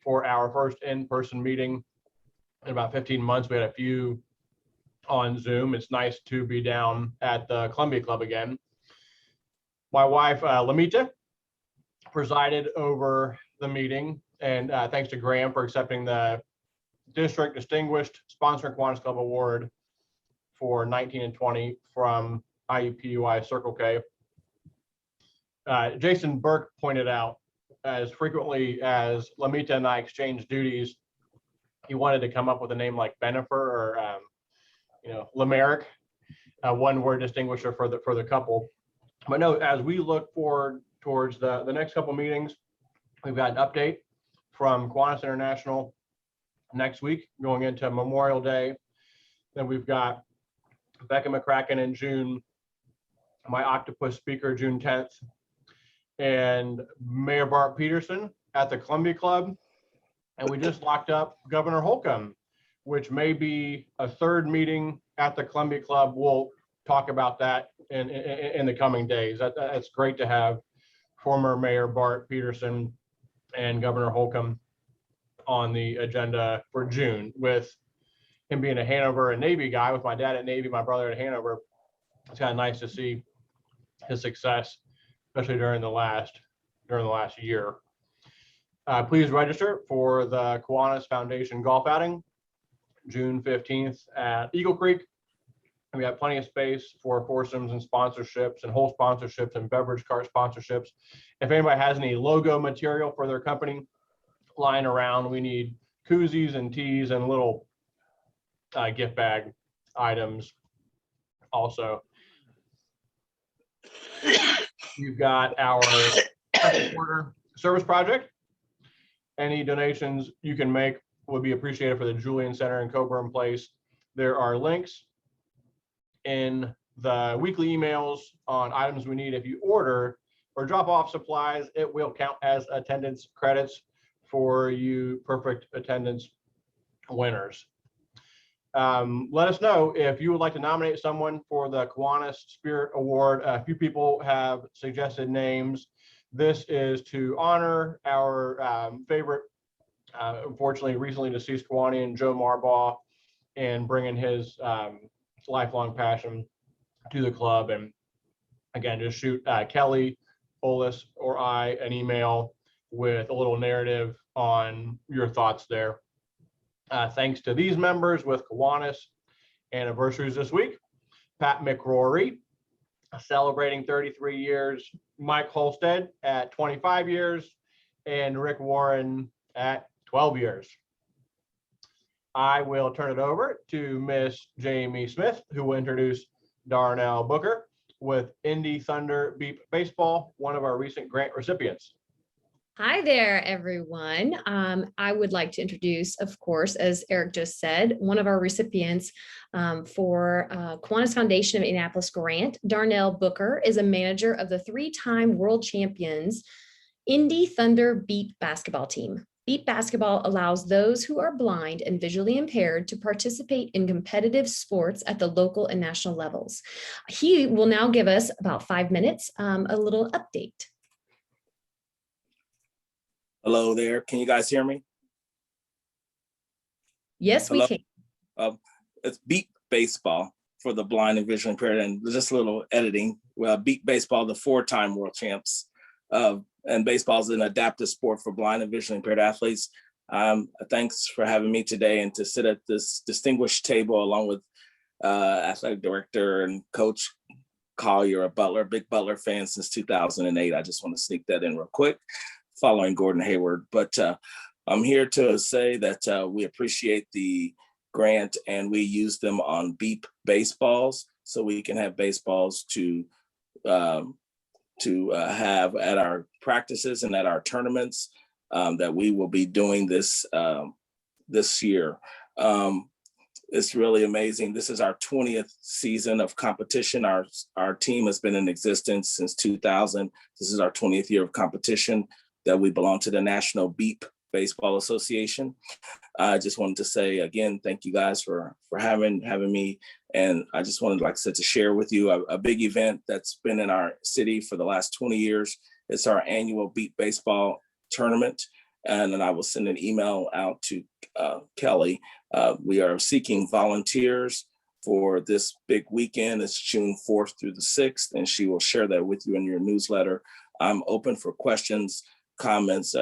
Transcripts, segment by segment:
for our first in-person meeting in about 15 months. We had a few on Zoom. It's nice to be down at the Columbia Club again. My wife, Lamita, presided over the meeting, and thanks to Graham for accepting the District Distinguished Sponsoring Kiwanis Club Award for 19 and 20 from IUPUI Circle K. Jason Burke pointed out, as frequently as Lamita and I exchanged duties, he wanted to come up with a name like Benifer or Lameric, one word distinguisher for the couple. But no, as we look forward towards the next couple meetings, we've got an update from Kiwanis International next week going into Memorial Day. Then we've got Becca McCracken in June, my Octopus speaker June 10th, and Mayor Bart Peterson at the Columbia Club. And we just locked up Governor Holcomb, which may be a third meeting at the Columbia Club. We'll talk about that in the coming days. That's great to have former Mayor Bart Peterson and Governor Holcomb on the agenda for June. With him being a Hanover and Navy guy, with my dad at Navy, my brother at Hanover, it's kind of nice to see his success, especially during the last year. Please register for the Kiwanis Foundation Golf Outing, June 15th at Eagle Creek. And we have plenty of space for foursomes and sponsorships and whole sponsorships and beverage cart sponsorships. If anybody has any logo material for their company lying around, we need koozies and teas and little gift bag items also. You've got our quarter service project. Any donations you can make would be appreciated for the Julian Center in Coburn Place. There are links in the weekly emails on items we need. If you order or drop off supplies, it will count as attendance credits for you perfect attendance winners. Let us know if you would like to nominate someone for the Kiwanis Spirit Award. A few people have suggested names. This is to honor our favorite, unfortunately recently deceased Kiwanian, Joe Marbaugh, and bringing his lifelong passion to the club. And again, just shoot Kelly, Olis, or I an email with a little narrative on your thoughts there. Thanks to these members with Kiwanis anniversaries this week: Pat McRory, celebrating 33 years, Mike Holstead at 25 years, and Rick Warren at 12 years. I will turn it over to Miss Jamie Smith, who will introduce Darnell Booker with Indy Thunder Beep Baseball, one of our recent grant recipients. Hi there, everyone. I would like to introduce, of course, as Eric just said, one of our recipients for Kiwanis Foundation of Indianapolis grant. Darnell Booker is a manager of the three-time world champions Indy Thunder Beep basketball team. Beep basketball allows those who are blind and visually impaired to participate in competitive sports at the local and national levels. He will now give us about 5 minutes, a little update. Hello there. Can you guys hear me? Yes, Hello? we can. It's Beep Baseball for the blind and visually impaired, and just a little editing. Well, Beep Baseball, the 4-time world champs. And baseball is an adaptive sport for blind and visually impaired athletes. Thanks for having me today and to sit at this distinguished table along with athletic director and coach Collier, a Butler, big Butler fan since 2008. I just want to sneak that in real quick, following Gordon Hayward. But I'm here to say that we appreciate the grant and we use them on Beep baseballs so we can have baseballs to have at our practices and at our tournaments that we will be doing this year. It's really amazing. This is our 20th season of competition. Our team has been in existence since 2000. This is our 20th year of competition that we belong to the National Beep Baseball Association. I just wanted to say again, thank you guys for having me. And I just wanted, like I said, to share with you a big event that's been in our city for the last 20 years. It's our annual Beep Baseball tournament. and then I will send an email out to Kelly. We are seeking volunteers for this big weekend. It's June 4th through the 6th, and she will share that with you in your newsletter. I'm open for questions, comments.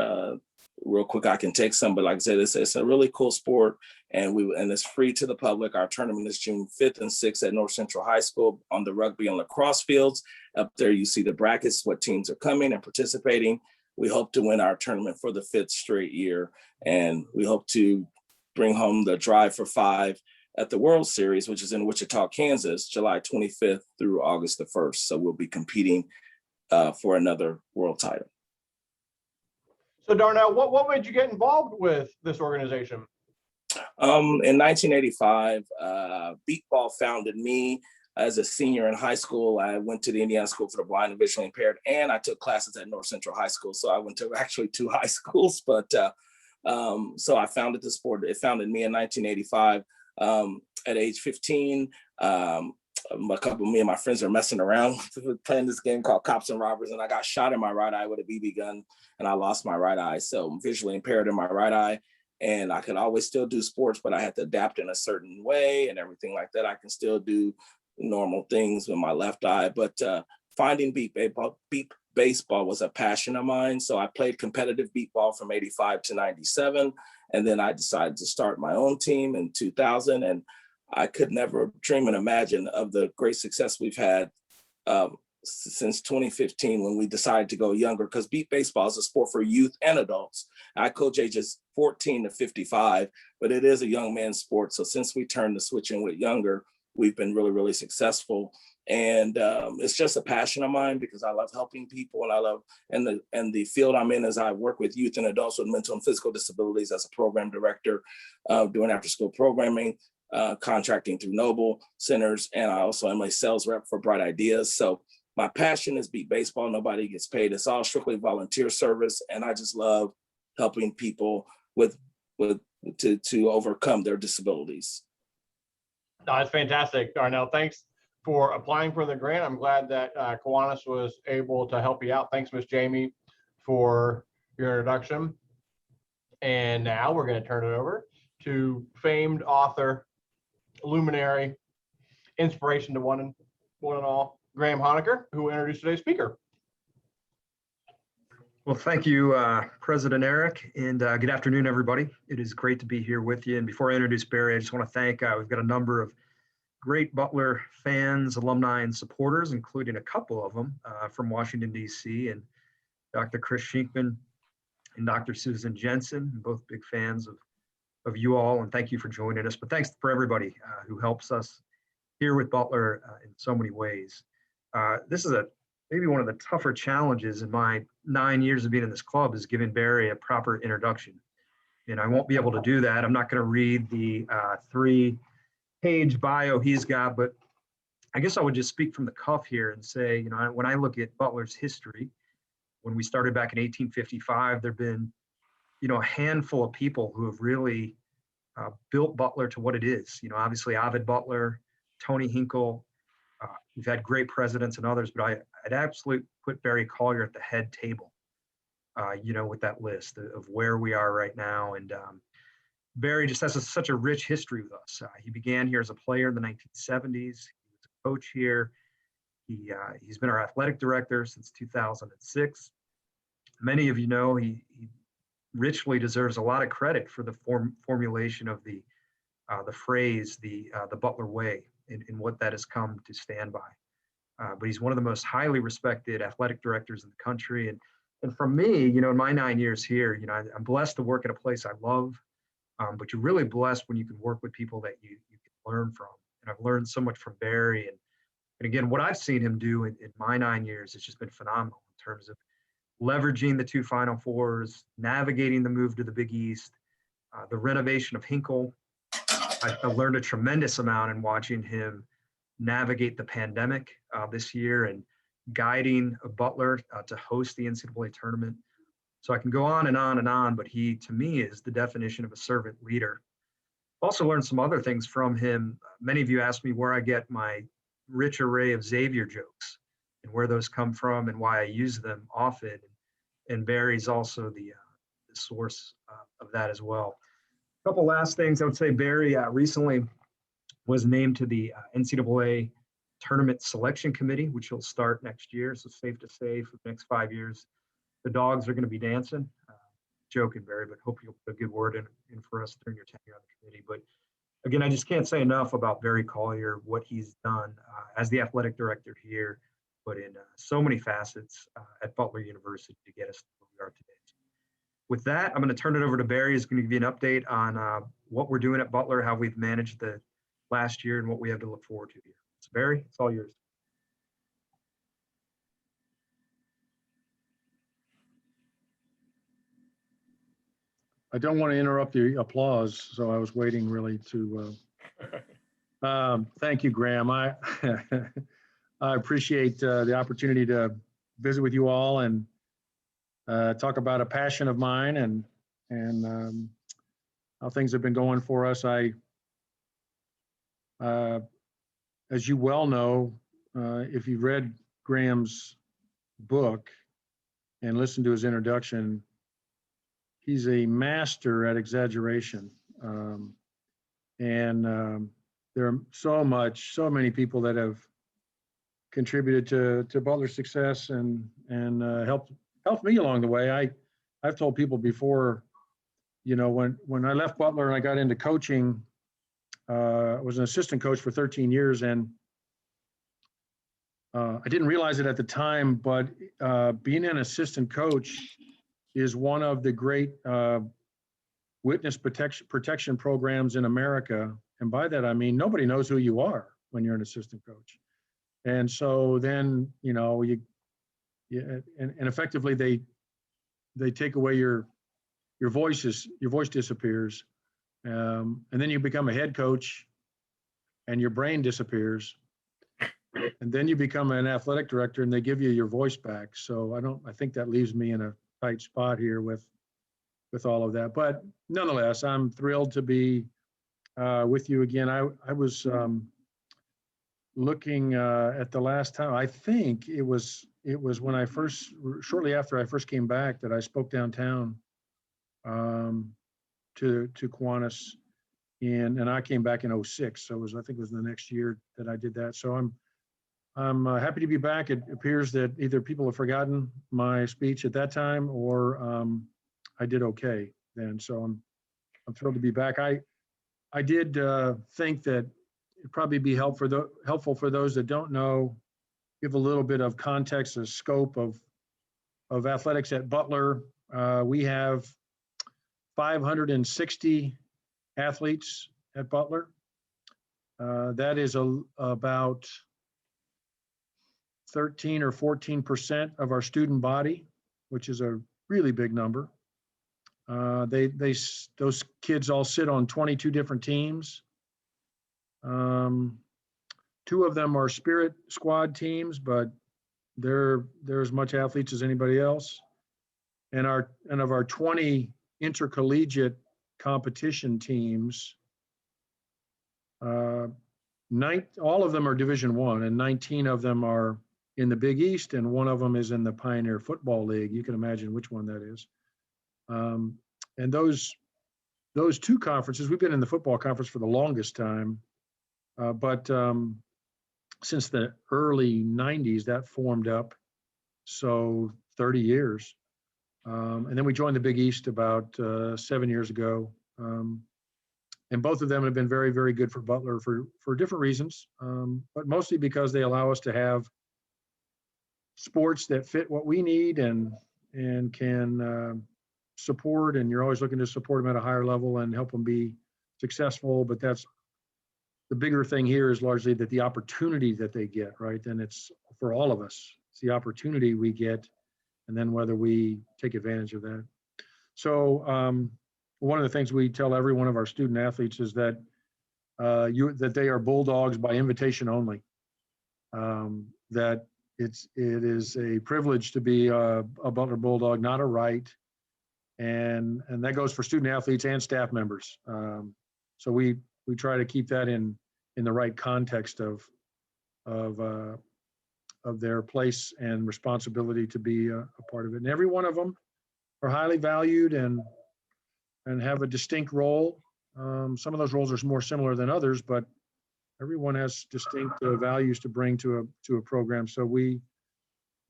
Real quick, I can take some, but like I said, it's a really cool sport, and it's free to the public. Our tournament is June 5th and 6th at North Central High School on the rugby and lacrosse fields. Up there, you see the brackets, what teams are coming and participating. We hope to win our tournament for the 5th straight year, and we hope to bring home the Drive for 5 at the World Series, which is in Wichita, Kansas, July 25th through August the 1st. So we'll be competing for another world title. So Darnell, what made you get involved with this organization? In 1985, Beat Ball founded me as a senior in high school. I went to the Indiana School for the Blind and Visually Impaired, and I took classes at North Central High School. So I went to actually 2 high schools, but so I founded the sport. It founded me in 1985. At age 15, me and my friends are messing around playing this game called Cops and Robbers, and I got shot in my right eye with a BB gun, and I lost my right eye. So I'm visually impaired in my right eye, and I could always still do sports, but I had to adapt in a certain way and everything like that. I can still do normal things with my left eye, but finding beat baseball was a passion of mine. So I played competitive beat ball from 85 to 97. And then I decided to start my own team in 2000. And I could never dream and imagine of the great success we've had since 2015 when we decided to go younger, because beat baseball is a sport for youth and adults. I coach ages 14 to 55, but it is a young man's sport. So since we turned the switch in with younger, we've been really, really successful. And it's just a passion of mine because I love helping people, and I love, and the field I'm in is I work with youth and adults with mental and physical disabilities as a program director, doing after school programming, contracting through Noble Centers, and I also am a sales rep for Bright Ideas. So my passion is beat baseball. Nobody gets paid. It's all strictly volunteer service, and I just love helping people to overcome their disabilities. No, that's fantastic, Darnell. Thanks for applying for the grant. I'm glad that Kiwanis was able to help you out. Thanks, Miss Jamie, for your introduction. And now we're going to turn it over to famed author, luminary, inspiration to one and all, Graham Honaker, who will introduce today's speaker. Well, thank you, President Eric, and good afternoon, everybody. It is great to be here with you. And before I introduce Barry, I just want to thank, we've got a number of great Butler fans, alumni, and supporters, including a couple of them from Washington, D.C., and Dr. Chris Schenkman and Dr. Susan Jensen, both big fans of you all, and thank you for joining us. But thanks for everybody who helps us here with Butler in so many ways. This is maybe one of the tougher challenges in my 9 years of being in this club is giving Barry a proper introduction. And I won't be able to do that. I'm not going to read the 3-page bio he's got, but I guess I would just speak from the cuff here and say, when I look at Butler's history, when we started back in 1855, there've been, a handful of people who have really built Butler to what it is. Obviously Ovid Butler, Tony Hinkle. We've had great presidents and others, but I'd absolutely put Barry Collier at the head table, with that list of where we are right now. And Barry just has such a rich history with us. He began here as a player in the 1970s. He was a coach here. He's been our athletic director since 2006. Many of you know he richly deserves a lot of credit for the formulation of the phrase, the Butler way, and what that has come to stand by. But he's one of the most highly respected athletic directors in the country. And for me, in my 9 years here, I'm blessed to work at a place I love, but you're really blessed when you can work with people that you can learn from. And I've learned so much from Barry. And again, what I've seen him do in my 9 years has just been phenomenal in terms of leveraging the 2 Final Fours, navigating the move to the Big East, the renovation of Hinkle. I learned a tremendous amount in watching him navigate the pandemic this year and guiding Butler to host the NCAA tournament. So I can go on and on and on, but he, to me, is the definition of a servant leader. Also learned some other things from him. Many of you asked me where I get my rich array of Xavier jokes and where those come from and why I use them often. And Barry's also the the source of that as well. A couple last things I would say. Barry recently was named to the NCAA Tournament Selection Committee, which will start next year. So safe to say for the next 5 years, the dogs are going to be dancing. Joking, Barry, but hope you'll put a good word in for us during your tenure on the committee. But again, I just can't say enough about Barry Collier, what he's done as the athletic director here, but in so many facets at Butler University to get us to where we are today. With that, I'm going to turn it over to Barry, who's going to give you an update on what we're doing at Butler, how we've managed the last year, and what we have to look forward to here. So Barry, it's all yours. I don't want to interrupt the applause, so I was waiting really to. Thank you, Graham. I I appreciate the opportunity to visit with you all and talk about a passion of mine and how things have been going for us. As you well know, if you've read Graham's book and listened to his introduction, he's a master at exaggeration. There are so many people that have contributed to Butler's success and helped me along the way. I've told people before, you know, when I left Butler and I got into coaching, I was an assistant coach for 13 years, and I didn't realize it at the time, but being an assistant coach is one of the great witness protection programs in America. And by that, I mean, nobody knows who you are when you're an assistant coach. And so then, you know, and effectively they take away your voice disappears. And then you become a head coach and your brain disappears. And then you become an athletic director and they give you your voice back. So I think that leaves me in a tight spot here with all of that. But nonetheless, I'm thrilled to be with you again. I was looking at the last time. I think it was when shortly after I first came back that I spoke downtown to Kiwanis, and I came back in 2006. So I think it was the next year that I did that. So I'm happy to be back. It appears that either people have forgotten my speech at that time or I did okay then. So I'm thrilled to be back. I did think that it'd probably be helpful for those that don't know, give a little bit of context or scope of athletics at Butler. We have 560 athletes at Butler. That is about 13 or 14% of our student body, which is a really big number. Those kids all sit on 22 different teams. 2 of them are spirit squad teams, but they're as much athletes as anybody else. And of our 20 intercollegiate competition teams, all of them are Division I, and 19 of them are in the Big East, and 1 of them is in the Pioneer Football League. You can imagine which one that is. And those 2 conferences, we've been in the football conference for the longest time, but since the early 90s, that formed up, so 30 years. And then we joined the Big East about 7 years ago. And both of them have been very, very good for Butler for different reasons, but mostly because they allow us to have sports that fit what we need and can support, and you're always looking to support them at a higher level and help them be successful. But that's the bigger thing here, is largely that the opportunity that they get, right? And it's for all of us, it's the opportunity we get, and then whether we take advantage of that. So one of the things we tell every one of our student athletes is that that they are Bulldogs by invitation only. That it is a privilege to be a Butler Bulldog, not a right. And that goes for student athletes and staff members. So we try to keep that in the right context of their place and responsibility to be a part of it. And every one of them are highly valued and have a distinct role. Some of those roles are more similar than others, but everyone has distinct values to bring to a program. So we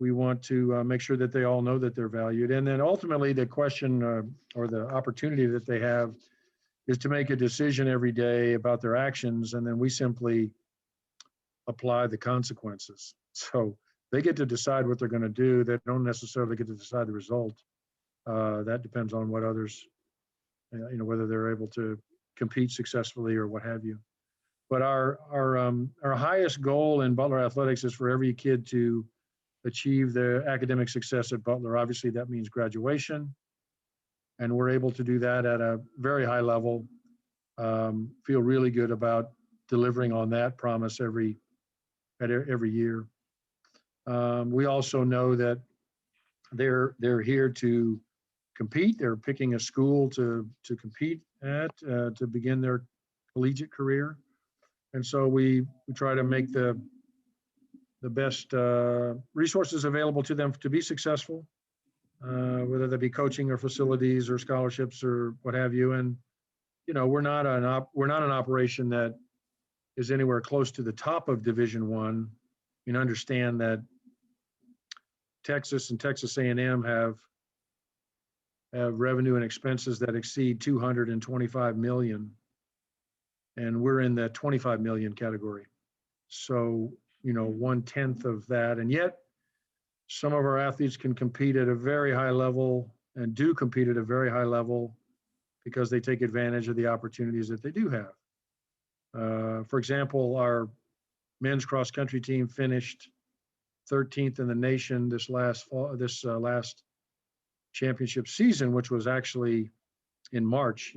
want to make sure that they all know that they're valued. And then ultimately the question or the opportunity that they have is to make a decision every day about their actions. And then we simply apply the consequences. So they get to decide what they're going to do. They don't necessarily get to decide the result. That depends on what others, whether they're able to compete successfully or what have you. But our highest goal in Butler athletics is for every kid to achieve their academic success at Butler. Obviously, that means graduation, and we're able to do that at a very high level. Feel really good about delivering on that promise every year. We also know that they're here to compete. They're picking a school to compete at to begin their collegiate career, and so we try to make the best resources available to them to be successful, whether that be coaching or facilities or scholarships or what have you. And we're not an operation that is anywhere close to the top of Division I. Understand that Texas and Texas A&M have revenue and expenses that exceed $225 million, and we're in the 25 million category. So 1/10 of that, and yet some of our athletes can compete at a very high level and do compete at a very high level because they take advantage of the opportunities that they do have. For example, our men's cross country team finished 13th in the nation this last championship season, which was actually in March,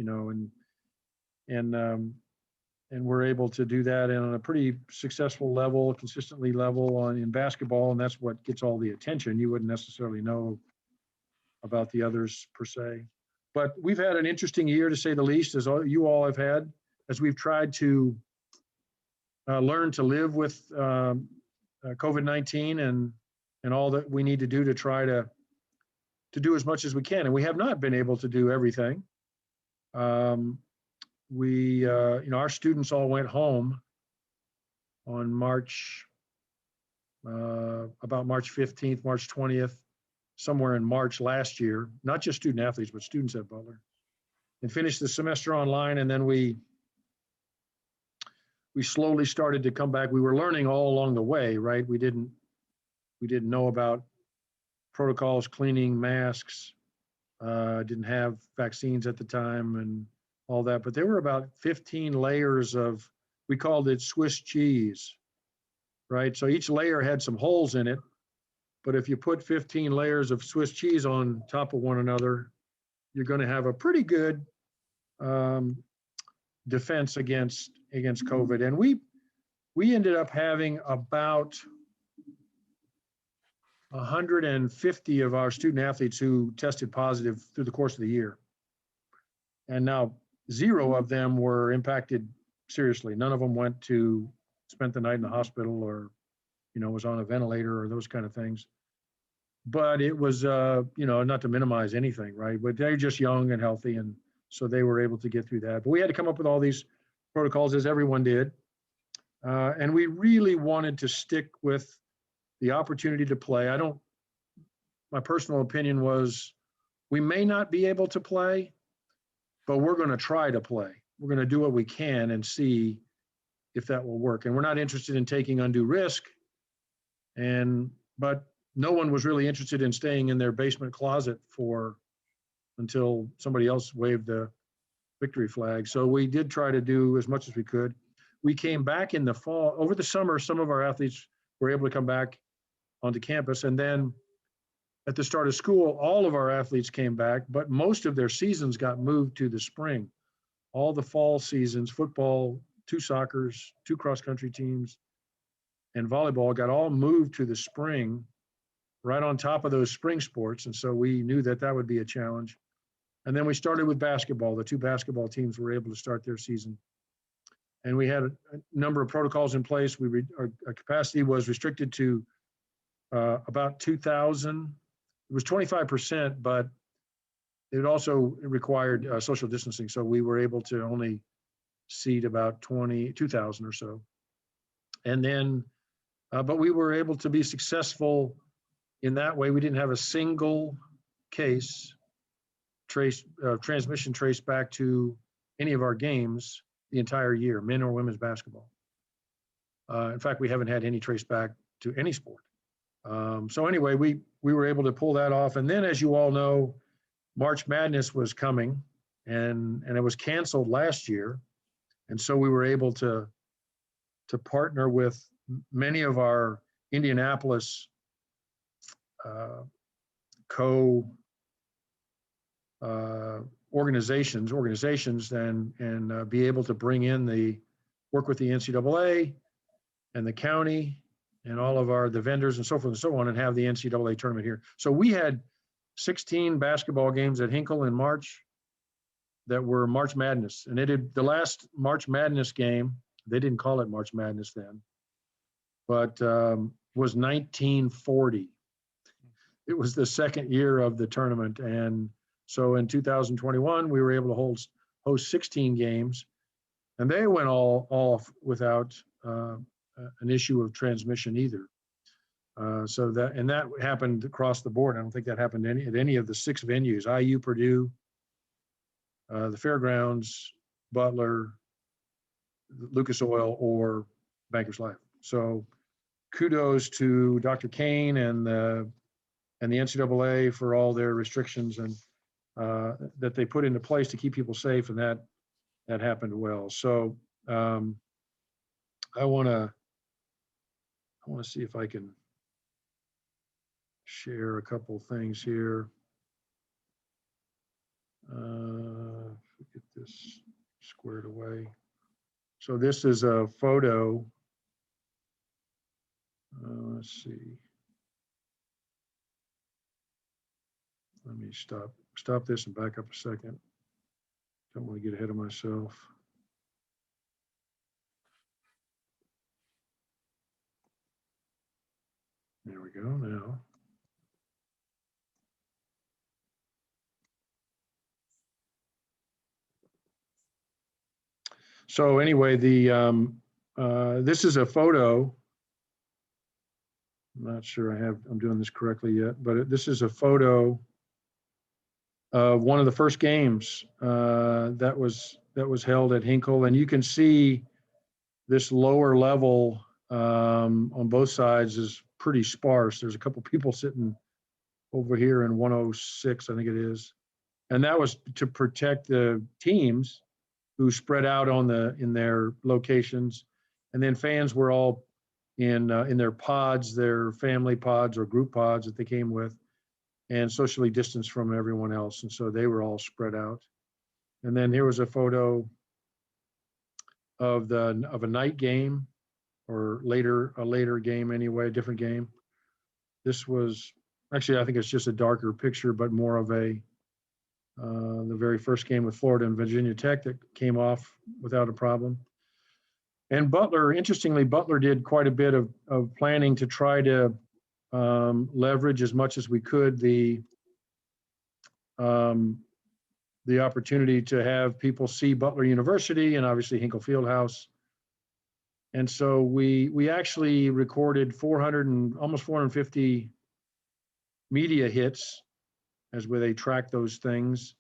and we're able to do that on a pretty successful level, consistently level in basketball, and that's what gets all the attention. You wouldn't necessarily know about the others per se. But we've had an interesting year, to say the least, as you all have had, as we've tried to learn to live with COVID-19 and all that we need to do to try to do as much as we can. And we have not been able to do everything. Our students all went home on about March 15th, March 20th, somewhere in March last year, not just student athletes, but students at Butler, and finished the semester online. And then we slowly started to come back. We were learning all along the way, right? We didn't know about protocols, cleaning, masks, didn't have vaccines at the time and all that, but there were about 15 layers of, we called it Swiss cheese, right? So each layer had some holes in it, but if you put 15 layers of Swiss cheese on top of one another, you're going to have a pretty good defense against COVID. And we ended up having about 150 of our student athletes who tested positive through the course of the year. And now 0 of them were impacted seriously. None of them spent the night in the hospital or, was on a ventilator or those kind of things. But it was, not to minimize anything, right? But they're just young and healthy. And so they were able to get through that. But we had to come up with all these protocols, as everyone did. And we really wanted to stick with the opportunity to play. My personal opinion was we may not be able to play, but we're going to try to play. We're going to do what we can and see if that will work. And we're not interested in taking undue risk. But no one was really interested in staying in their basement closet until somebody else waved the victory flag. So we did try to do as much as we could. We came back in the fall. Over the summer, some of our athletes were able to come back onto campus. And then at the start of school, all of our athletes came back, but most of their seasons got moved to the spring. All the fall seasons, football, 2 soccers, 2 cross-country teams, and volleyball got all moved to the spring, right on top of those spring sports. And so we knew that would be a challenge. And then we started with basketball. The 2 basketball teams were able to start their season. And we had a number of protocols in place. Our capacity was restricted to about 2,000. It was 25%, but it also required social distancing. So we were able to only seat about 22,000 or so. And then, but we were able to be successful in that way. We didn't have a single case transmission traced back to any of our games the entire year, men or women's basketball. In fact, we haven't had any trace back to any sport. So anyway, we were able to pull that off. And then, as you all know, March Madness was coming, and it was canceled last year. And so we were able to partner with many of our Indianapolis organizations and be able to bring in work with the NCAA and the county and all of the vendors and so forth and so on, and have the NCAA tournament here. So we had 16 basketball games at Hinkle in March that were March Madness. And the last March Madness game, they didn't call it March Madness then, but was 1940. It was the second year of the tournament. And so in 2021, we were able to host 16 games, and they went all off without an issue of transmission either. So that happened across the board. I don't think that happened at any of the 6 venues: IU, Purdue, the Fairgrounds, Butler, Lucas Oil, or Bankers Life. So kudos to Dr. Kane and the NCAA for all their restrictions and that they put into place to keep people safe, and that happened well. So I want to see if I can share a couple things here. Get this squared away. So this is a photo. Let's see. Let me stop this and back up a second. Don't want to get ahead of myself. There we go now. So anyway, this is a photo. I'm not sure I'm doing this correctly yet, but this is a photo of one of the first games that was held at Hinkle, and you can see this lower level on both sides is pretty sparse. There's a couple people sitting over here in 106, I think it is, and that was to protect the teams who spread out in their locations, and then fans were all in their pods, their family pods or group pods that they came with, and socially distanced from everyone else, and so they were all spread out. And then here was a photo of a night game, or a later game anyway, a different game. This was actually, I think it's just a darker picture, but more of the very first game with Florida and Virginia Tech that came off without a problem. And Butler, interestingly, Butler did quite a bit of planning to try to leverage as much as we could the opportunity to have people see Butler University and obviously Hinkle Fieldhouse. And so we actually recorded almost 450 media hits as where they track those things,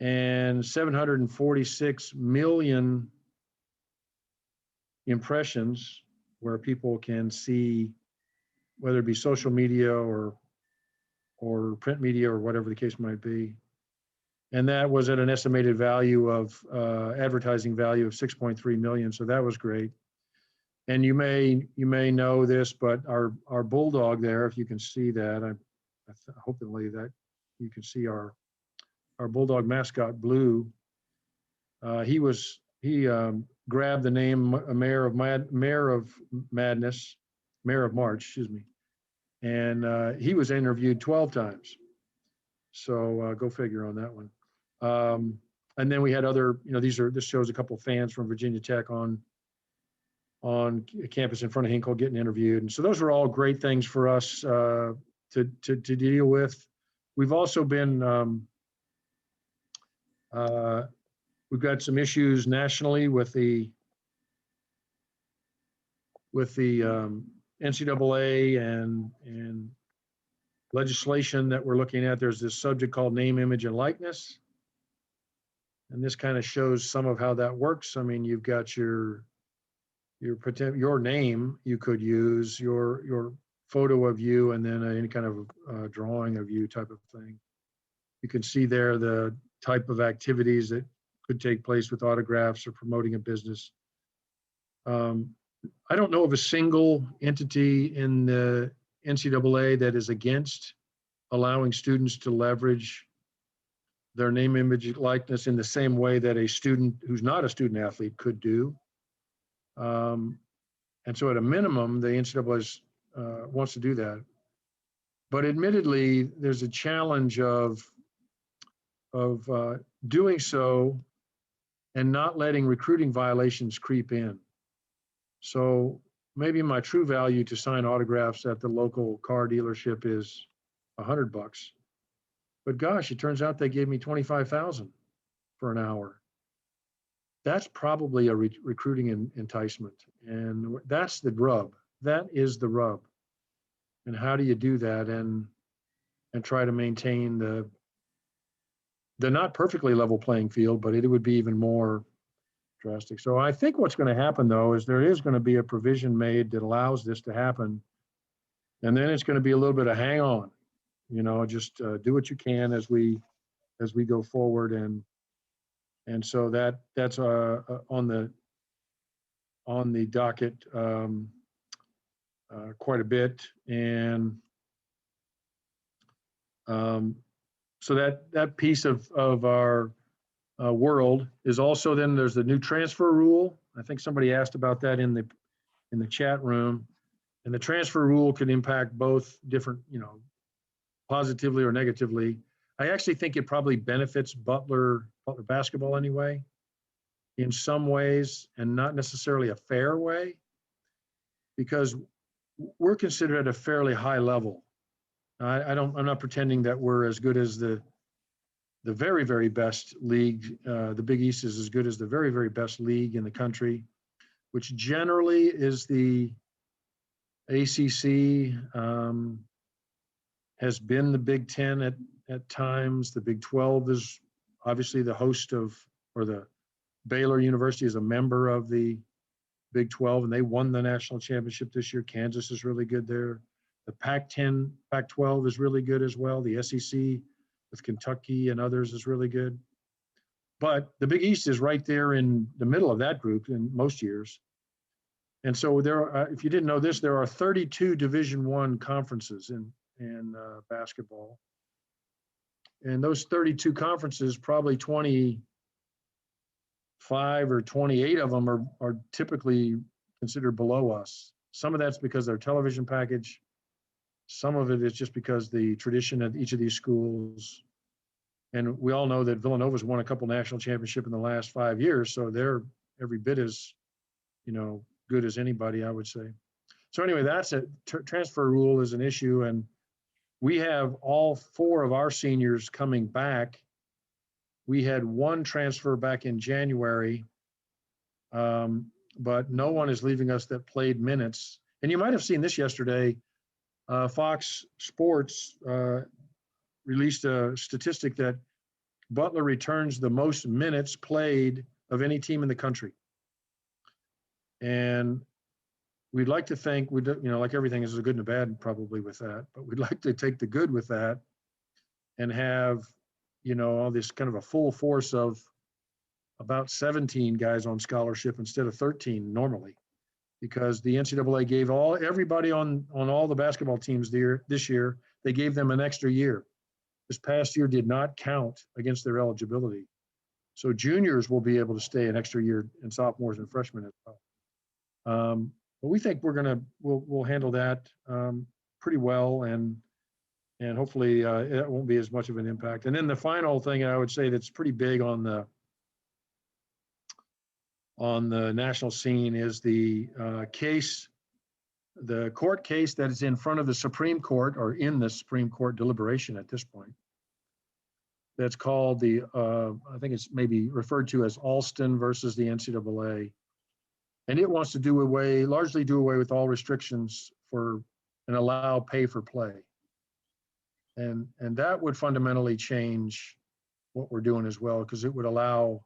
and 746 million impressions where people can see, whether it be social media or print media or whatever the case might be. And that was at an estimated value of advertising value of 6.3 million. So that was great. And you may know this, but our bulldog there, if you can see that, hopefully that you can see our bulldog mascot Blue. He grabbed the name Mayor of March, excuse me, and he was interviewed 12 times. So go figure on that one. And then we had other, this shows a couple of fans from Virginia Tech on campus in front of Hinkle getting interviewed. And so those were all great things for us to deal with. We've also been We've got some issues nationally with the NCAA and legislation that we're looking at. There's this subject called name, image, and likeness. And this kind of shows some of how that works. I mean, you've got your name you could use, your photo of you, and then any kind of drawing of you type of thing. You can see there the type of activities that could take place with autographs or promoting a business. I don't know of a single entity in the NCAA that is against allowing students to leverage their name, image, likeness in the same way that a student who's not a student athlete could do. And so at a minimum, the NCAA wants to do that. But admittedly, there's a challenge of doing so and not letting recruiting violations creep in. So maybe my true value to sign autographs at the local car dealership is $100. But gosh, it turns out they gave me $25,000 for an hour. That's probably a recruiting enticement. And that's the rub. That is the rub. And how do you do that and try to maintain the not perfectly level playing field, but it would be even more drastic. So I think what's going to happen, though, is there is going to be a provision made that allows this to happen. And then it's going to be a little bit of hang on, just do what you can as we go forward. And so that's on the docket quite a bit. And so that piece of our world is also, then there's the new transfer rule. I think somebody asked about that in the chat room. And the transfer rule can impact both different, positively or negatively. I actually think it probably benefits Butler basketball anyway, in some ways, and not necessarily a fair way, because we're considered at a fairly high level. I'm not pretending that we're as good as the very, very best league. The Big East is as good as the very, very best league in the country, which generally is the ACC, has been the Big Ten at times. The Big 12 is obviously the host of, or the Baylor University is a member of the Big 12, and they won the national championship this year. Kansas is really good there. The Pac-10, Pac-12 is really good as well. The SEC with Kentucky and others is really good. But the Big East is right there in the middle of that group in most years. And so there are, if you didn't know this, there are 32 Division I conferences in basketball. And those 32 conferences, probably 25 or 28 of them are typically considered below us. Some of that's because of their television package. Some of it is just because the tradition of each of these schools. And we all know that Villanova's won a couple national championships in the last 5 years, so they're every bit as, good as anybody, I would say. So anyway, that's a transfer rule is an issue, and we have all 4 of our seniors coming back. We had 1 transfer back in January, but no one is leaving us that played minutes. And you might have seen this yesterday. Fox Sports released a statistic that Butler returns the most minutes played of any team in the country. And we'd like to think, like everything is a good and a bad probably with that, but we'd like to take the good with that and have, all this kind of a full force of about 17 guys on scholarship instead of 13 normally, because the NCAA gave everybody on all the basketball teams this year, they gave them an extra year. This past year did not count against their eligibility. So juniors will be able to stay an extra year, and sophomores and freshmen as well. But we think we'll handle that pretty well, and hopefully it won't be as much of an impact. And then the final thing I would say that's pretty big on the national scene is the court case that is in front of the Supreme Court, or in the Supreme Court deliberation at this point. that's called the, I think it's maybe referred to as Alston versus the NCAA. And it wants to largely do away with all restrictions and allow pay for play. And that would fundamentally change what we're doing as well, because it would allow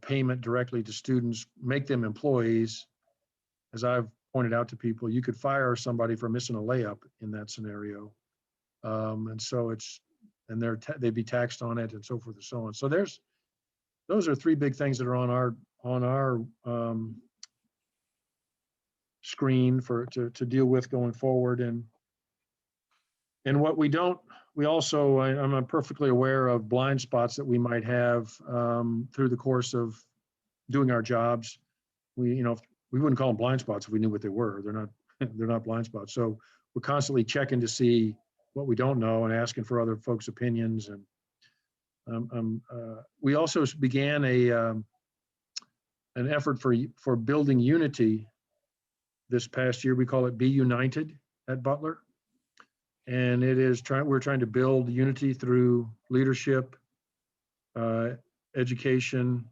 payment directly to students, make them employees. As I've pointed out to people, you could fire somebody for missing a layup in that scenario. And so they'd be taxed on it and so forth and so on. So those are three big things that are on our screen to deal with going forward. And what we also, I'm perfectly aware of blind spots that we might have through the course of doing our jobs. We wouldn't call them blind spots if we knew what they were. They're not blind spots. So we're constantly checking to see what we don't know and asking for other folks' opinions. And we also began an effort for building unity this past year. We call it Be United at Butler. And we're trying to build unity through leadership, education,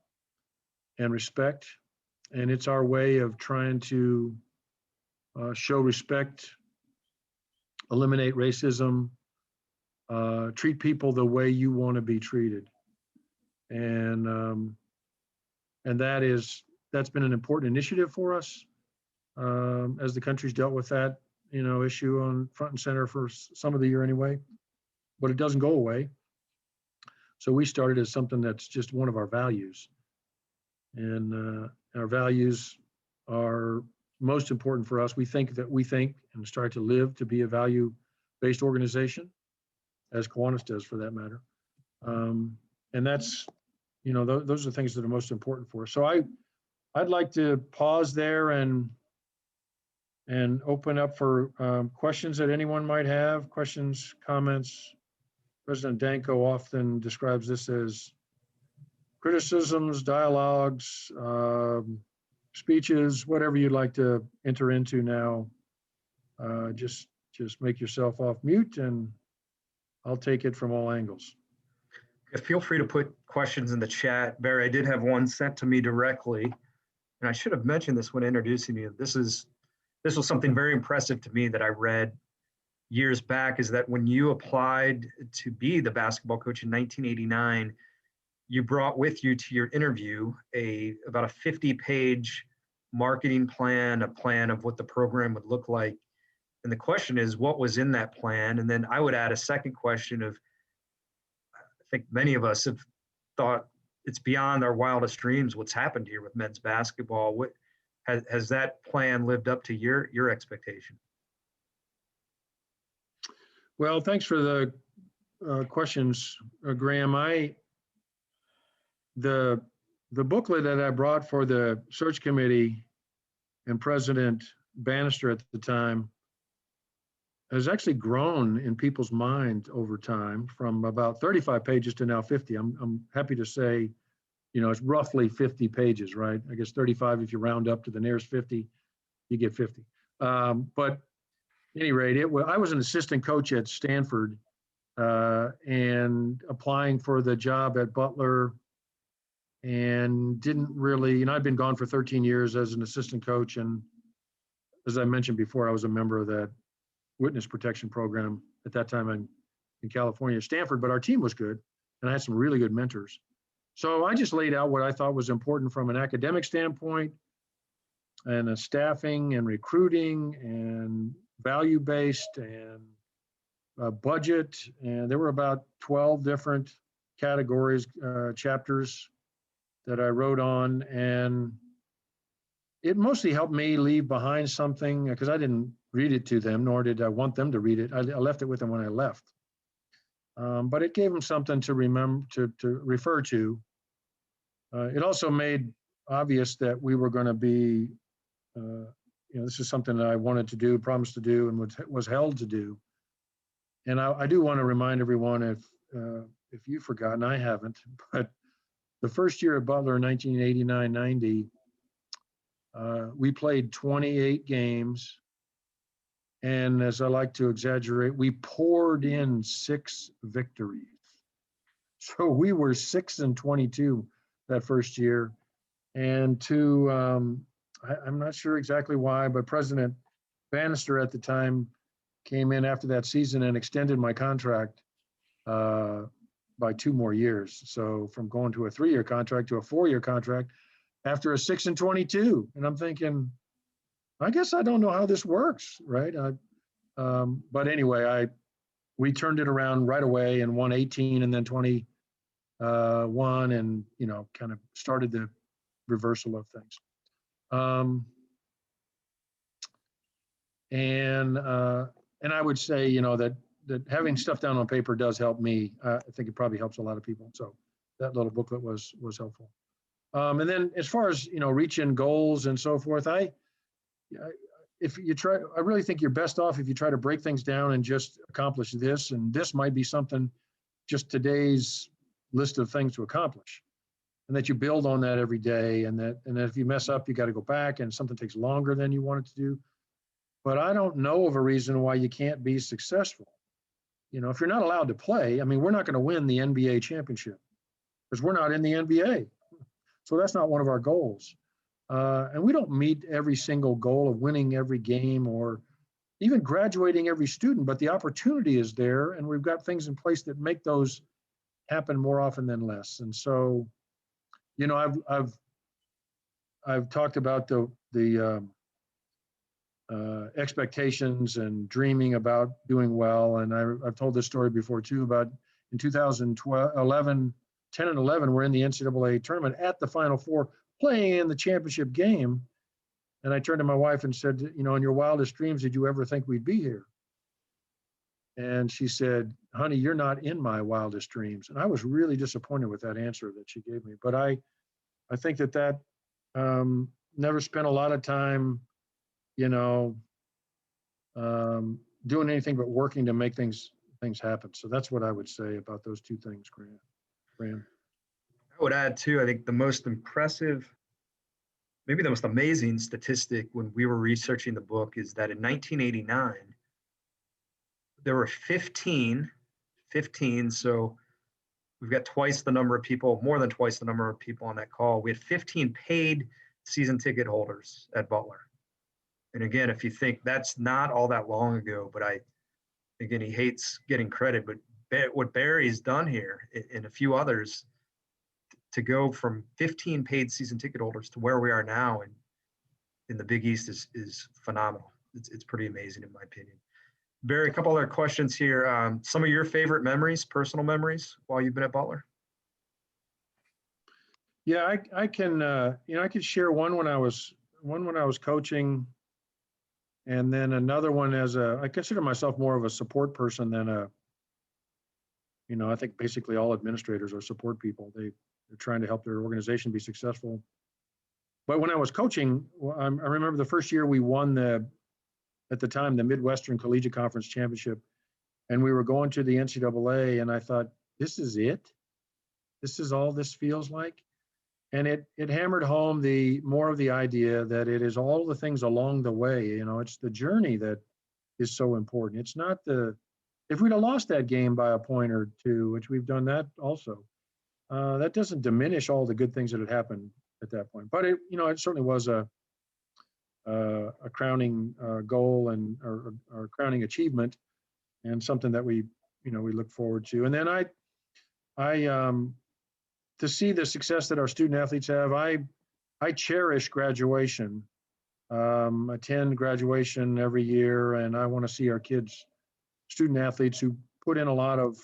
and respect. And it's our way of trying to show respect, eliminate racism, treat people the way you want to be treated. And that's been an important initiative for us as the country's dealt with that issue on front and center for some of the year anyway, but it doesn't go away. So we started as something that's just one of our values. And our values are most important for us. We think and start to live to be a value-based organization, as Kiwanis does for that matter. And that's, those are things that are most important for us. So I'd like to pause there and open up for questions that anyone might have, questions, comments. President Danko often describes this as criticisms, dialogues, speeches, whatever you'd like to enter into now. Just make yourself off mute and I'll take it from all angles. Feel free to put questions in the chat. Barry, I did have one sent to me directly, and I should have mentioned this when introducing you. This was something very impressive to me that I read years back, is that when you applied to be the basketball coach in 1989, you brought with you to your interview about a 50-page marketing plan, a plan of what the program would look like. And the question is, what was in that plan? And then I would add a second question of, I think many of us have thought it's beyond our wildest dreams what's happened here with men's basketball. What has that plan lived up to your expectation? Well, thanks for the questions, Graham. The booklet that I brought for the search committee and President Bannister at the time has actually grown in people's mind over time from about 35 pages to now 50. I'm happy to say, it's roughly 50 pages, right? I guess 35 if you round up to the nearest 50, you get 50. But at any rate, I was an assistant coach at Stanford and applying for the job at Butler, and didn't really, I'd been gone for 13 years as an assistant coach. And as I mentioned before, I was a member of that witness protection program at that time in California at Stanford, but our team was good and I had some really good mentors. So I just laid out what I thought was important from an academic standpoint and a staffing and recruiting and value-based and budget. And there were about 12 different categories, chapters that I wrote on. And it mostly helped me leave behind something, because I didn't read it to them, nor did I want them to read it. I left it with them when I left. But it gave them something to remember, to refer to. It also made obvious that we were going to be, this is something that I wanted to do, promised to do, and was held to do. And I do want to remind everyone, if you've forgotten, I haven't, but the first year at Butler, 1989-90, we played 28 games. And as I like to exaggerate, we poured in 6 victories. So we were 6-22 that first year. And I'm not sure exactly why, but President Bannister at the time came in after that season and extended my contract by 2 more years. So from going to a 3-year contract to a 4-year contract after a 6-22. And I'm thinking, I guess I don't know how this works, right? But anyway, we turned it around right away and won 18 and then 21 and, kind of started the reversal of things. And I would say, that having stuff down on paper does help me. I think it probably helps a lot of people. So that little booklet was helpful. And then as far as, reaching goals and so forth, I really think you're best off if you try to break things down and just accomplish this. And this might be something, just today's list of things to accomplish. And that you build on that every day. And that if you mess up, you got to go back and something takes longer than you wanted to do. But I don't know of a reason why you can't be successful. If you're not allowed to play, we're not going to win the NBA championship because we're not in the NBA. So that's not one of our goals. And we don't meet every single goal of winning every game or even graduating every student, but the opportunity is there. And we've got things in place that make those happen more often than less. And so, I've talked about the expectations and dreaming about doing well. And I've told this story before too, about in 2011, 10 and 11, we're in the NCAA tournament at the Final Four playing in the championship game. And I turned to my wife and said, in your wildest dreams, did you ever think we'd be here? And she said, honey, you're not in my wildest dreams. And I was really disappointed with that answer that she gave me. But I think that never spent a lot of time, doing anything but working to make things happen. So that's what I would say about those two things, Graham. I would add too, I think the most impressive, maybe the most amazing statistic when we were researching the book is that in 1989, there were 15, so we've got twice the number of people, more than twice the number of people on that call. We had 15 paid season ticket holders at Butler. And again, if you think that's not all that long ago, but again, he hates getting credit, but what Barry's done here and a few others to go from 15 paid season ticket holders to where we are now in the Big East is phenomenal. It's pretty amazing in my opinion. Barry, a couple other questions here. Some of your favorite memories, personal memories while you've been at Butler? Yeah, I can, I could share one when I was coaching, and then another one I consider myself more of a support person than I think basically all administrators are support people. They're trying to help their organization be successful. But when I was coaching, I remember the first year we won at the time, the Midwestern Collegiate Conference Championship, and we were going to the NCAA, and I thought, this is it? This is all this feels like? And it hammered home more of the idea that it is all the things along the way. It's the journey that is so important. It's not if we'd have lost that game by a point or two, which we've done that also, that doesn't diminish all the good things that had happened at that point. But it certainly was a crowning goal and or crowning achievement, and something that we look forward to. And then I to see the success that our student athletes have, I cherish graduation. Attend graduation every year, and I want to see our student athletes who put in a lot of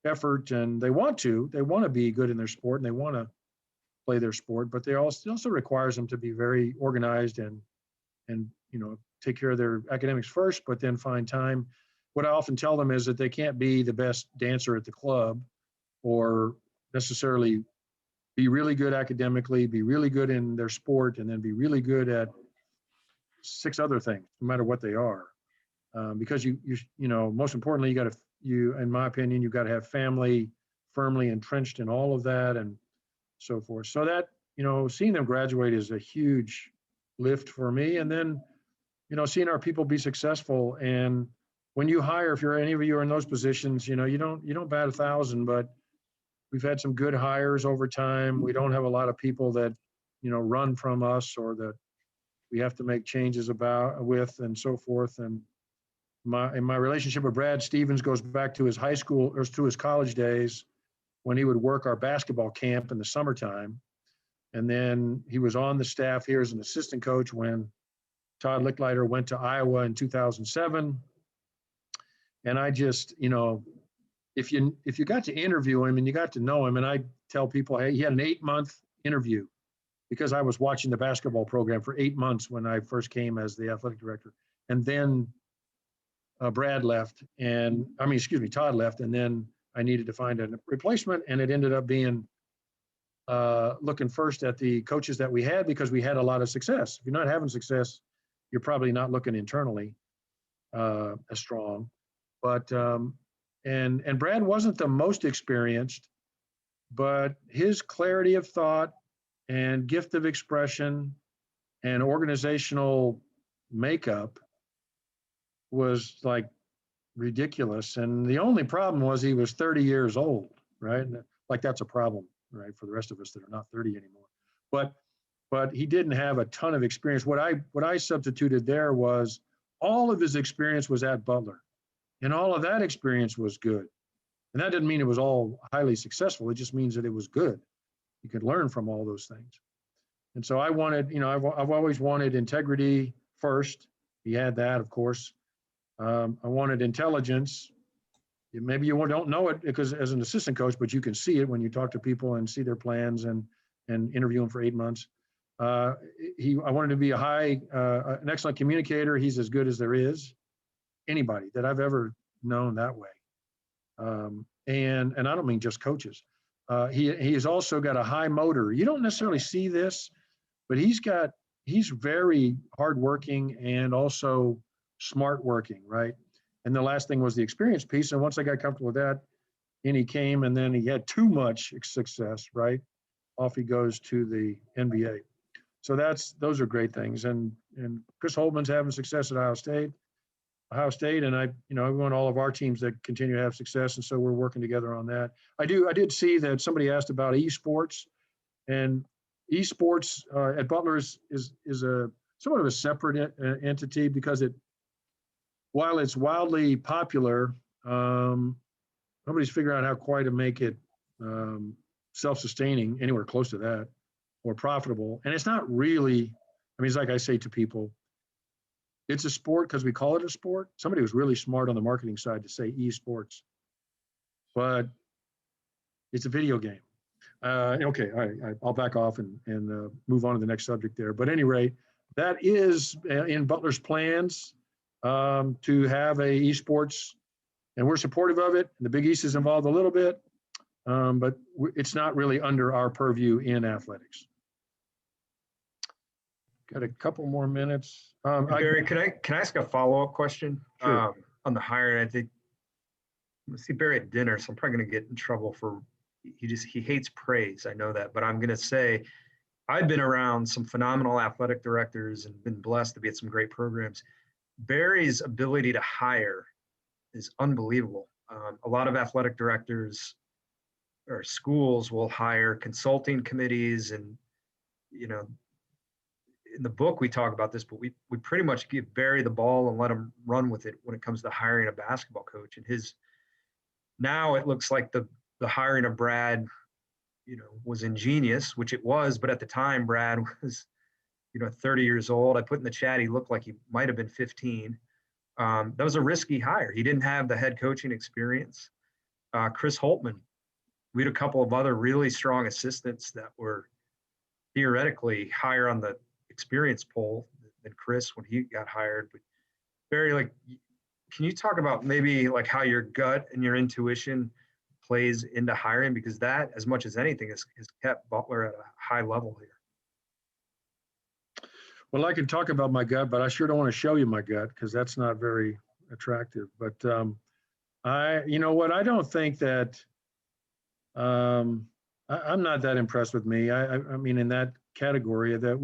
effort, and they want to be good in their sport, and they want to play their sport, but they also requires them to be very organized and take care of their academics first, but then find time. What I often tell them is that they can't be the best dancer at the club or necessarily be really good academically, be really good in their sport, and then be really good at 6 other things, no matter what they are. Because most importantly, in my opinion, you've got to have family firmly entrenched in all of that and so forth. So that, seeing them graduate is a huge lift for me. And then, seeing our people be successful. And when you hire, if any of you are in those positions, you don't bat 1,000, but we've had some good hires over time. We don't have a lot of people that, run from us or that we have to make changes with and so forth. And my relationship with Brad Stevens goes back to his high school or to his college days when he would work our basketball camp in the summertime. And then he was on the staff here as an assistant coach when Todd Licklider went to Iowa in 2007. And I just, if you got to interview him and you got to know him, and I tell people, hey, he had an 8-month interview because I was watching the basketball program for 8 months when I first came as the athletic director. And then Todd left, and then I needed to find a replacement, and it ended up being looking first at the coaches that we had because we had a lot of success. If you're not having success, you're probably not looking internally as strong. But and Brad wasn't the most experienced, but his clarity of thought and gift of expression and organizational makeup was like ridiculous. And the only problem was he was 30 years old, right? Like that's a problem, right, for the rest of us that are not 30 anymore. But he didn't have a ton of experience. What I substituted there was all of his experience was at Butler, and all of that experience was good. And that didn't mean it was all highly successful. It just means that it was good. You could learn from all those things. And so I wanted, I've always wanted integrity first. He had that, of course. I wanted intelligence. Maybe you don't know it because as an assistant coach, but you can see it when you talk to people and see their plans and interview them for 8 months. I wanted to be an excellent communicator. He's as good as there is anybody that I've ever known that way. And I don't mean just coaches. He has also got a high motor. You don't necessarily see this, but he's very hardworking and also smart working, right? And the last thing was the experience piece. And once I got comfortable with that, in he came, and then he had too much success, right? Off he goes to the NBA. So those are great things. And Chris Holtman's having success at Ohio State, and I want all of our teams that continue to have success. And so we're working together on that. I did see that somebody asked about esports, and esports at Butler is a somewhat of a separate entity because while it's wildly popular, nobody's figured out how quite to make it self-sustaining anywhere close to that or profitable. And it's not really, it's like I say to people, it's a sport because we call it a sport. Somebody was really smart on the marketing side to say esports, but it's a video game. Okay, all right, I'll back off and move on to the next subject there. But at any rate, that is in Butler's plans to have a esports, and we're supportive of it. The Big East is involved a little bit, but it's not really under our purview in athletics. Got a couple more minutes. Barry, can I ask a follow-up question? Sure. On the hiring? I think I'm gonna see Barry at dinner, so I'm probably gonna get in trouble for he hates praise. I know that, but I'm gonna say I've been around some phenomenal athletic directors and been blessed to be at some great programs. Barry's ability to hire is unbelievable. A lot of athletic directors or schools will hire consulting committees, and in the book we talk about this, but we pretty much give Barry the ball and let him run with it when it comes to hiring a basketball coach. And now it looks like the hiring of Brad, was ingenious, which it was, but at the time Brad was 30 years old. I put in the chat, he looked like he might have been 15. That was a risky hire. He didn't have the head coaching experience. Chris Holtman, we had a couple of other really strong assistants that were theoretically higher on the experience poll than Chris when he got hired. But Barry, can you talk about maybe how your gut and your intuition plays into hiring? Because that, as much as anything, has kept Butler at a high level here. Well, I can talk about my gut, but I sure don't want to show you my gut because that's not very attractive. But I don't think that I'm not that impressed with me. I mean, in that category, that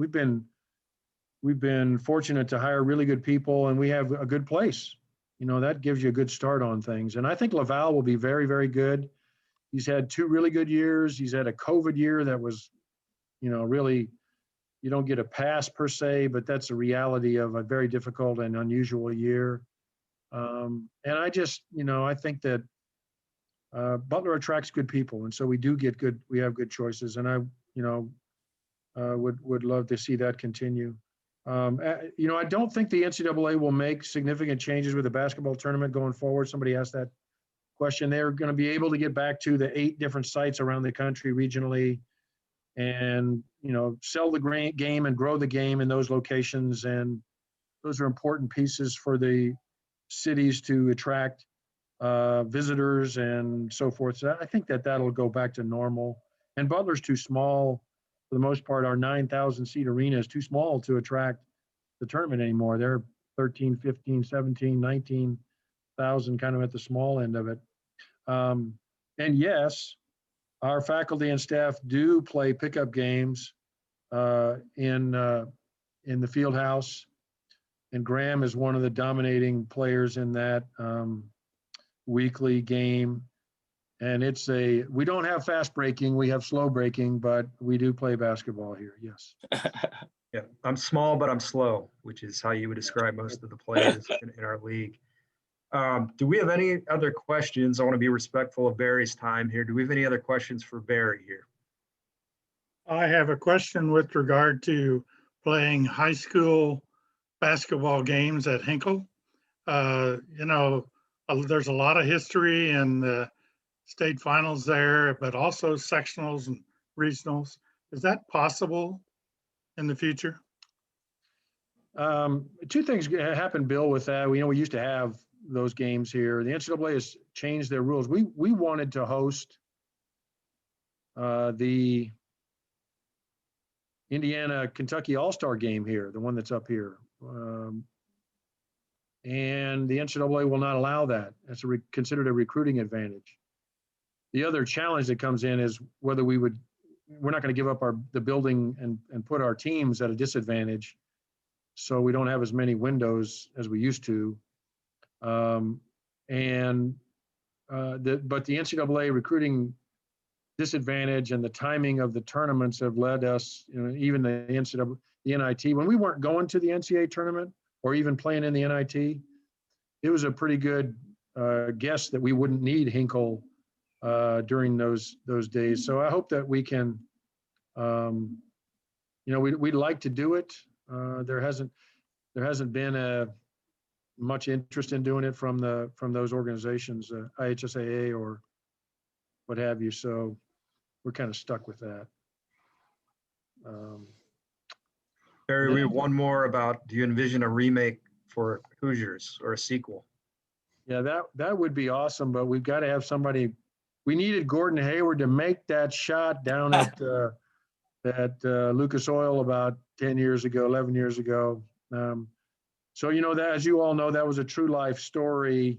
we've been fortunate to hire really good people, and we have a good place. That gives you a good start on things. And I think Laval will be very, very good. He's had 2 really good years. He's had a COVID year that was, really, you don't get a pass per se, but that's a reality of a very difficult and unusual year. And I just, I think that Butler attracts good people, and so we have good choices, and I, would love to see that continue. I don't think the NCAA will make significant changes with the basketball tournament going forward. Somebody asked that question. They're going to be able to get back to the 8 different sites around the country regionally, and sell the game and grow the game in those locations, and those are important pieces for the cities to attract visitors and so forth. So I think that'll go back to normal. And Butler's too small for the most part. Our 9,000 seat arena is too small to attract the tournament anymore. They're 13, 15, 17, 19,000 kind of at the small end of it. And yes, our faculty and staff do play pickup games in the field house. And Graham is one of the dominating players in that weekly game. And we don't have fast breaking, we have slow breaking, but we do play basketball here, yes. Yeah, I'm small, but I'm slow, which is how you would describe most of the players in our league. Do we have any other questions? I want to be respectful of Barry's time here. Do we have any other questions for Barry here? I have a question with regard to playing high school basketball games at Hinkle. There's a lot of history in the state finals there, but also sectionals and regionals. Is that possible in the future? 2 things happened, Bill, with that. We used to have those games here. The NCAA has changed their rules. We wanted to host the Indiana-Kentucky All-Star game here, the one that's up here. And the NCAA will not allow that. That's considered a recruiting advantage. The other challenge that comes in is whether we're not going to give up the building and put our teams at a disadvantage, so we don't have as many windows as we used to. But the NCAA recruiting disadvantage and the timing of the tournaments have led us, even the NIT, when we weren't going to the NCAA tournament or even playing in the NIT, it was a pretty good guess that we wouldn't need Hinkle during those days. So I hope that we can, we'd like to do it. There hasn't been much interest in doing it from those organizations, IHSAA or what have you. So we're kind of stuck with that. Barry, we have one more about, do you envision a remake for Hoosiers or a sequel? Yeah, that would be awesome, but we've got to have somebody. We needed Gordon Hayward to make that shot down at Lucas Oil about 10 years ago, 11 years ago. So, that, as you all know, that was a true life story,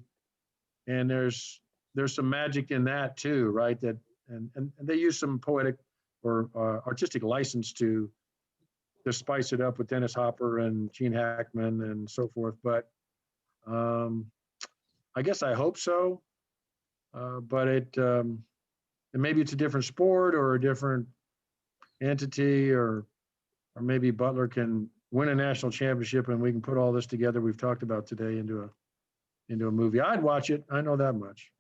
and there's some magic in that too, right? That and they use some poetic or artistic license to spice it up with Dennis Hopper and Gene Hackman and so forth. But I guess I hope so. But maybe it's a different sport or a different entity, or maybe Butler can win a national championship and we can put all this together we've talked about today into a movie. I'd watch it. I know that much.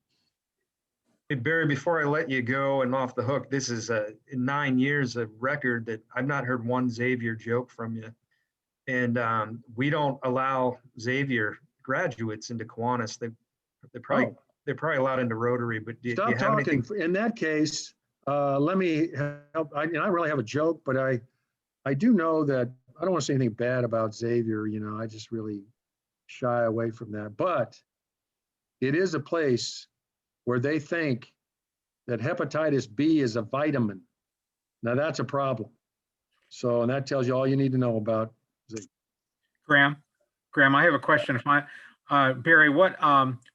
Hey, Barry, before I let you go and off the hook, this is in 9 years a record that I've not heard one Xavier joke from you. And we don't allow Xavier graduates into Kiwanis. They're probably allowed into Rotary, but do you have talking. anything? In that case, let me help. I really have a joke, but I do know that I don't want to say anything bad about Xavier. I just really shy away from that. But it is a place where they think that hepatitis B is a vitamin. Now that's a problem. So, and that tells you all you need to know about Xavier. Graham, I have a question. Barry, what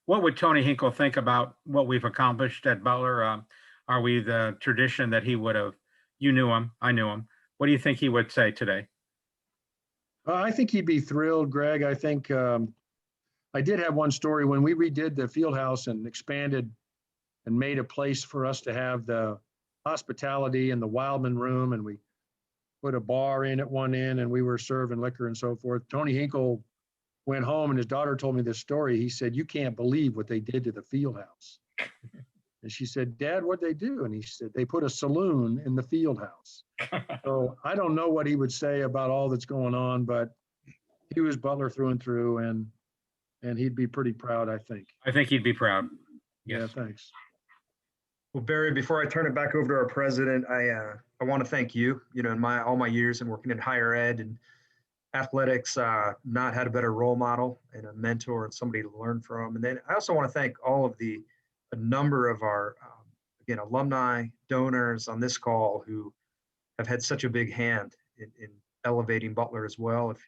would Tony Hinkle think about what we've accomplished at Butler? Are we the tradition that he would have? You knew him, I knew him. What do you think he would say today? I think he'd be thrilled, Greg. I think I did have one story when we redid the field house and expanded and made a place for us to have the hospitality in the Wildman room, and we put a bar in at one end, and we were serving liquor and so forth. Tony Hinkle went home, and his daughter told me this story. He said, "You can't believe what they did to the field house." And she said, "Dad, what'd they do?" And he said, "They put a saloon in the field house." So I don't know what he would say about all that's going on, but he was Butler through and through, and he'd be pretty proud, I think. I think he'd be proud. Yeah, Yes. thanks. Well, Barry, before I turn it back over to our president, I want to thank you. You know, in all my years in working in higher ed and athletics, not had a better role model and a mentor and somebody to learn from. And then I also want to thank all of a number of our, again, alumni, donors on this call who have had such a big hand in elevating Butler as well. If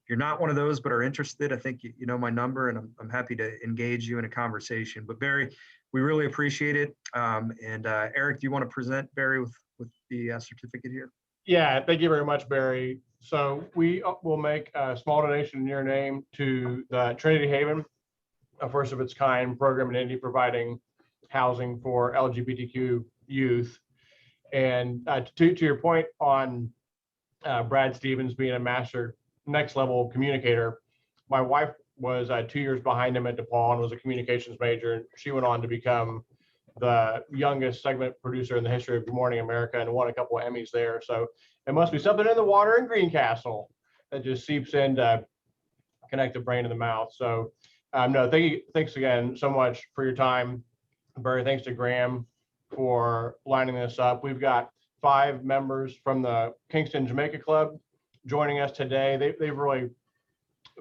you're not one of those but are interested, I think you know my number, and I'm happy to engage you in a conversation. But Barry, we really appreciate it. And Eric, do you want to present Barry with the certificate here? Yeah, thank you very much, Barry. So we will make a small donation in your name to the Trinity Haven, a first of its kind program in Indy, providing housing for LGBTQ youth. And to your point on Brad Stevens being a master next level communicator, my wife was 2 years behind him at DePaul and was a communications major. And she went on to become the youngest segment producer in the history of Good Morning America and won a couple of Emmys there. So it must be something in the water in Greencastle that just seeps in to connect the brain to the mouth. So no, thanks again so much for your time, Barry. Thanks to Graham for lining this up. We've got 5 members from the Kingston Jamaica Club joining us today. They've really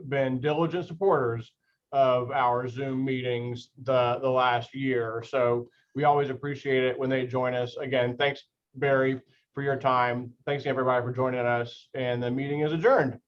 been diligent supporters of our Zoom meetings the last year. So we always appreciate it when they join us. Again, thanks, Barry, for your time. Thanks, everybody, for joining us. And the meeting is adjourned.